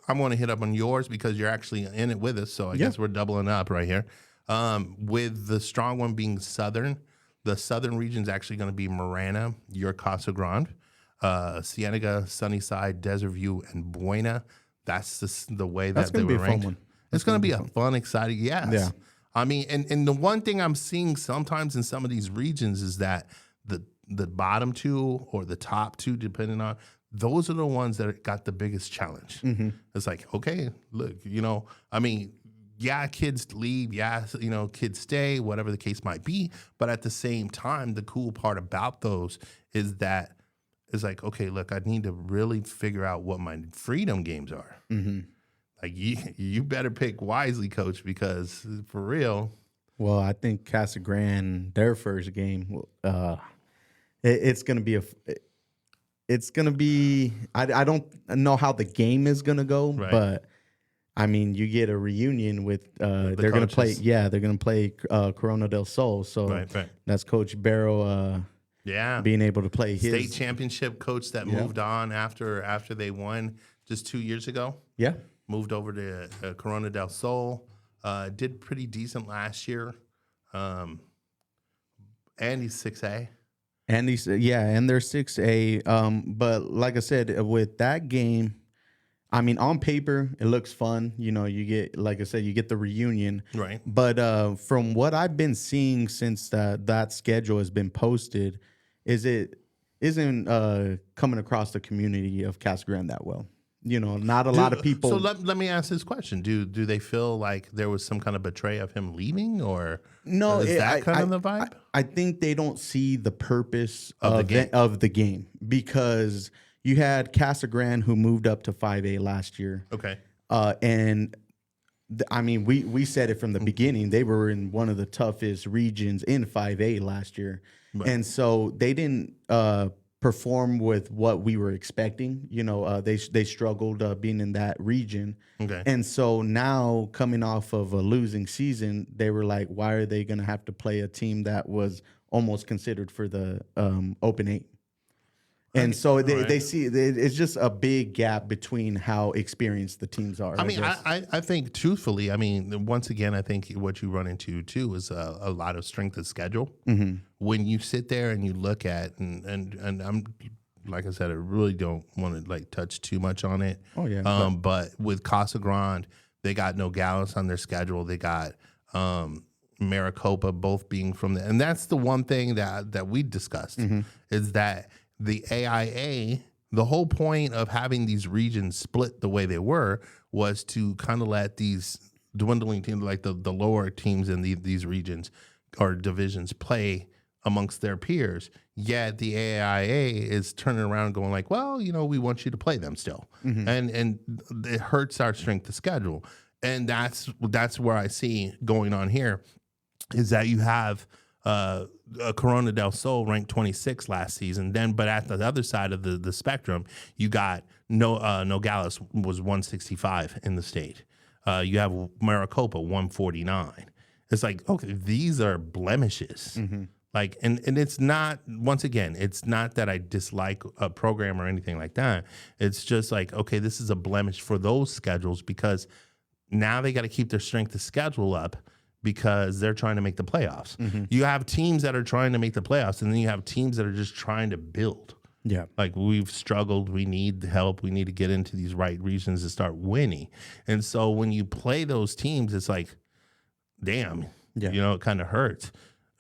I'm going to hit up on yours because you're actually in it with us, so I guess we're doubling up right here. With the strong one being Southern, the Southern region is actually going to be Marana, your Casa Grande, Cienega, Sunnyside, Desert View, and Buena. That's the way that they were ranked. It's going to be a fun, exciting, Yeah. I mean, and the one thing I'm seeing sometimes in some of these regions is that the bottom 2 or the top 2, depending on, those are the ones that got the biggest challenge. It's like, okay, look, I mean, kids leave, kids stay, whatever the case might be. But at the same time, the cool part about those is that is like, okay, look, I need to really figure out what my freedom games are. Mm-hmm. Like you better pick wisely, coach, because for real. Well, I think Casa Grande, their first game, it's going to be it's going to be, I don't know how the game is going to go, Right. but I mean, you get a reunion with, they're going to play, coaches. they're going to play Corona del Sol. So Right. that's Coach Barrow Yeah. being able to play his State championship coach that moved on after they won just 2 years ago. Yeah. Moved over to Corona del Sol. Did pretty decent last year. And he's 6A. And these, and they're 6A. But like I said, with that game, I mean, on paper, it looks fun. You know, you get, like I said, you get the reunion. Right. But from what I've been seeing since that schedule has been posted, it isn't coming across the community of Casa Grande that well. You know, not a lot of people. So let me ask this question: Do they feel like there was some kind of betray of him leaving, or no? Is that kind of the vibe? I think they don't see the purpose Of the game. Because you had Casa Grande who moved up to 5A last year. Okay. And I mean, we said it from the beginning. They were in one of the toughest regions in 5A last year, Right. and so they didn't perform with what we were expecting. You know, they struggled being in that region. Okay. And so now coming off of a losing season, they were like, why are they going to have to play a team that was almost considered for the Open 8? And so they see it's just a big gap between how experienced the teams are. I mean, I think truthfully, I mean, once again, I think what you run into too is a lot of strength of schedule. Mm-hmm. When you sit there and you look at and I'm like I said, I really don't want to like touch too much on it. Oh yeah. But with Casa Grande, they got Nogales on their schedule. They got Maricopa both being from there, and that's the one thing that we discussed is that the AIA, the whole point of having these regions split the way they were was to kind of let these dwindling teams, like the lower teams in these regions or divisions, play amongst their peers. Yet the AIA is turning around and going like, well, you know, we want you to play them still. And it hurts our strength of schedule. And that's where I see going on here is that you have Corona del Sol ranked 26 last season. But at the other side of the spectrum, you got Nogales was 165 in the state. You have Maricopa 149. It's like, okay, these are blemishes. Like, and it's not, once again, it's not that I dislike a program or anything like that. It's just like, okay, this is a blemish for those schedules because now they got to keep their strength of schedule up because they're trying to make the playoffs. You have teams that are trying to make the playoffs, and then you have teams that are just trying to build. Yeah. Like, we've struggled. We need help. We need to get into these right regions to start winning. And so when you play those teams, it's like, damn, you know, it kind of hurts.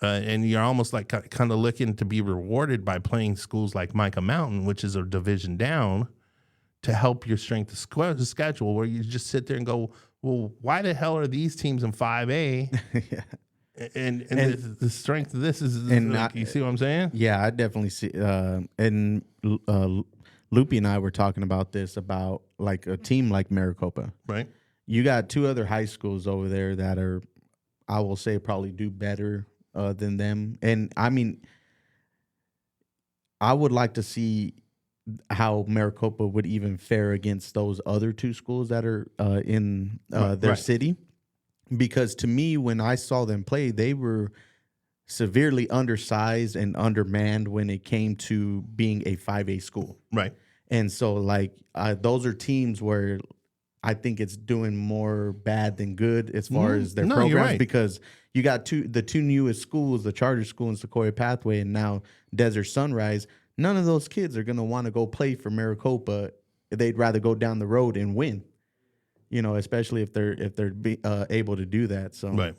And you're almost like kind of looking to be rewarded by playing schools like Micah Mountain, which is a division down, to help your strength of schedule, where you just sit there and go, well, why the hell are these teams in 5A? And the strength of this is, like, you see what I'm saying? Yeah, I definitely see. And Loopy and I were talking about this, about like a team like Maricopa. Right. You got two other high schools over there that are, I will say, probably do better than them. And I mean, I would like to see how Maricopa would even fare against those other two schools that are in their city. Because to me, when I saw them play, they were severely undersized and undermanned when it came to being a 5A school. Right. And so, like, those are teams where I think it's doing more bad than good as far as their programs. You're right. Because you got the two newest schools, the charter school and Sequoia Pathway, and now Desert Sunrise. None of those kids are going to want to go play for Maricopa. They'd rather go down the road and win, you know, especially if they're able to do that. So right.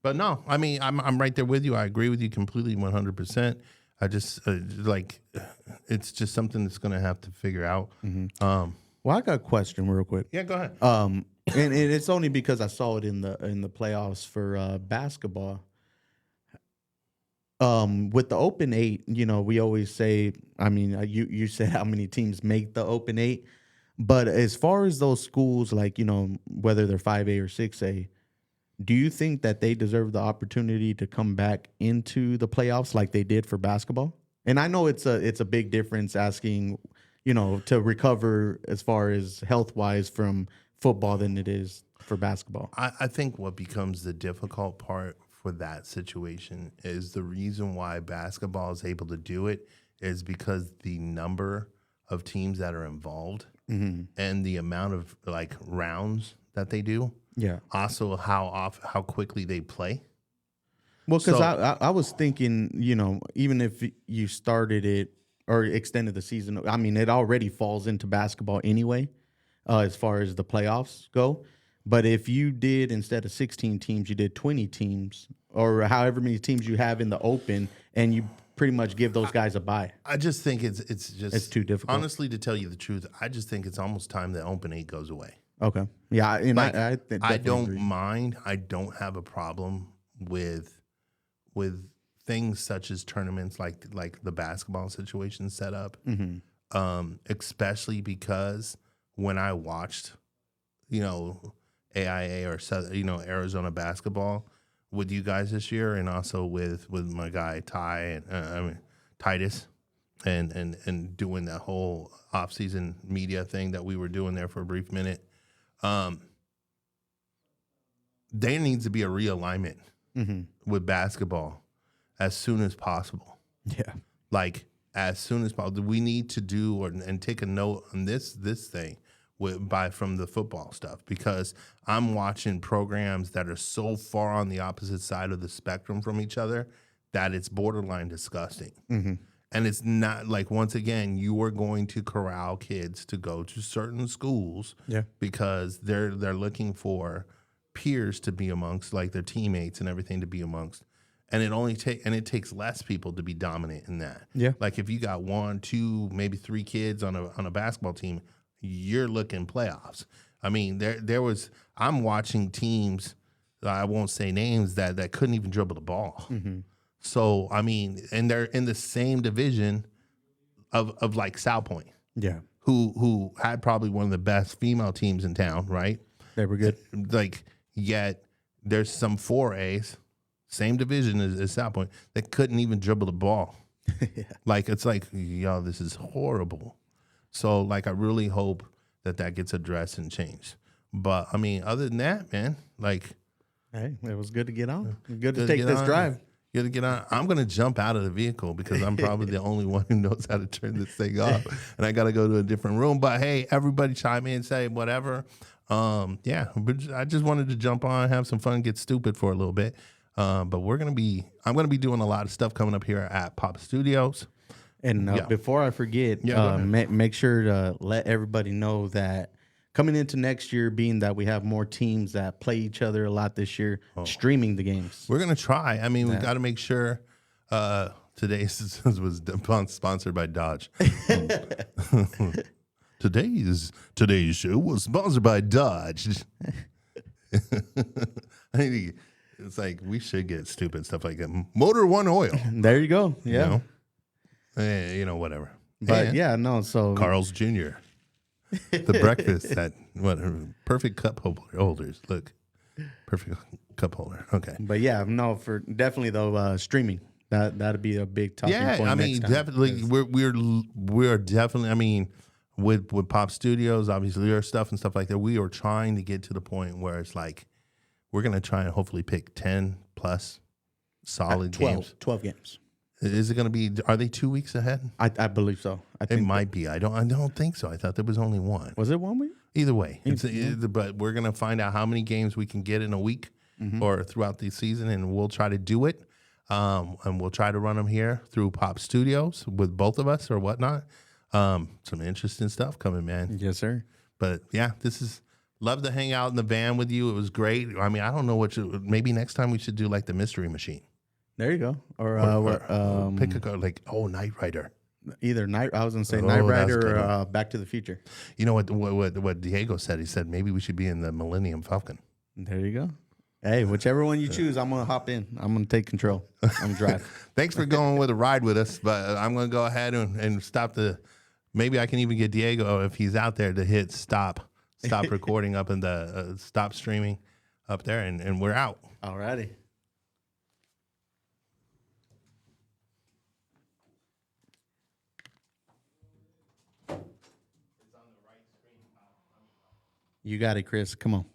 But no, I mean, I'm right there with you. I agree with you completely, 100%. I just like, it's just something that's going to have to figure out. Well, I got a question real quick. Yeah, go ahead. And it's only because I saw it in the playoffs for basketball. With the Open 8, we always say, I mean, you said how many teams make the Open 8, but as far as those schools, like, whether they're 5A or 6A, do you think that they deserve the opportunity to come back into the playoffs like they did for basketball? And I know it's a big difference asking, to recover as far as health-wise from football than it is for basketball. I think what becomes the difficult part for that situation is the reason why basketball is able to do it is because the number of teams that are involved and the amount of like rounds that they do. Yeah. Also, how quickly they play. Well, because So- I was thinking, even if you started it or extended the season, I mean, it already falls into basketball anyway, as far as the playoffs go. But if you did, instead of 16 teams, you did 20 teams or however many teams you have in the Open, and you pretty much give those guys a bye. I just think it's just It's too difficult. Honestly, to tell you the truth, I just think it's almost time that Open 8 goes away. Okay. Yeah. And Like, I I definitely don't agree. mind. I don't have a problem with things such as tournaments like the basketball situation set up. Especially because when I watched, AIA or Arizona basketball with you guys this year, and also with my guy Titus, and doing that whole off-season media thing that we were doing there for a brief minute. There needs to be a realignment with basketball as soon as possible. Yeah. Like as soon as possible, we need to do and take a note on this thing from the football stuff, because I'm watching programs that are so far on the opposite side of the spectrum from each other that it's borderline disgusting. And it's not like, once again, you are going to corral kids to go to certain schools because they're looking for peers to be amongst, like their teammates and everything to be amongst. And it takes less people to be dominant in that. Yeah. Like if you got 1, 2, maybe 3 kids on a basketball team, you're looking playoffs. I mean, I'm watching teams, I won't say names, that couldn't even dribble the ball. So, I mean, and they're in the same division of like South Point, who had probably one of the best female teams in town, right? They were good. Like, yet there's some 4As, same division as South Point, that couldn't even dribble the ball. Like, it's like, yo, this is horrible. So, like, I really hope that gets addressed and changed. But, I mean, other than that, man, like... Hey, it was good to get on. Good to take this drive. Good to get on. I'm going to jump out of the vehicle because I'm probably the only one who knows how to turn this thing off. And I got to go to a different room. But, hey, everybody chime in, say whatever. Yeah, I just wanted to jump on, have some fun, get stupid for a little bit. But I'm going to be doing a lot of stuff coming up here at Pop Studios. And before I forget, go ahead. make sure to let everybody know that coming into next year, being that we have more teams that play each other a lot this year, streaming the games. We're going to try. I mean, we got to make sure today's was sponsored by Dodge. Today's show was sponsored by Dodge. I think it's like we should get stupid stuff like that. Motor One Oil. There you go. Yeah. Whatever. But so Carl's Jr. The breakfast at perfect cup holders. Look, perfect cup holder. Okay. But for definitely though streaming that'd be a big talking point. I mean, next time. definitely we're definitely. I mean, with Pop Studios, obviously our stuff and stuff like that. We are trying to get to the point where it's like we're gonna try and hopefully pick 10 plus solid 12 games. Is it going to be? Are they 2 weeks ahead? I believe so. I think it might be. I don't think so. I thought there was only one. Was it 1 week? Either way, but we're going to find out how many games we can get in a week or throughout the season, and we'll try to do it. And we'll try to run them here through Pop Studios with both of us or whatnot. Some interesting stuff coming, man. Yes, sir. But yeah, love to hang out in the van with you. It was great. I mean, I don't know maybe next time we should do like the mystery machine. There you go. Or pick a card like Knight Rider. Either I was gonna say Knight Rider or Back to the Future. You know what Diego said? He said maybe we should be in the Millennium Falcon. There you go. Hey, whichever one you choose, I'm gonna hop in. I'm gonna take control. I'm gonna drive. Thanks for going with a ride with us, but I'm going to go ahead and stop the. Maybe I can even get Diego if he's out there to hit stop recording up in the stop streaming up there, and we're out. Alrighty. You got it, Chris. Come on.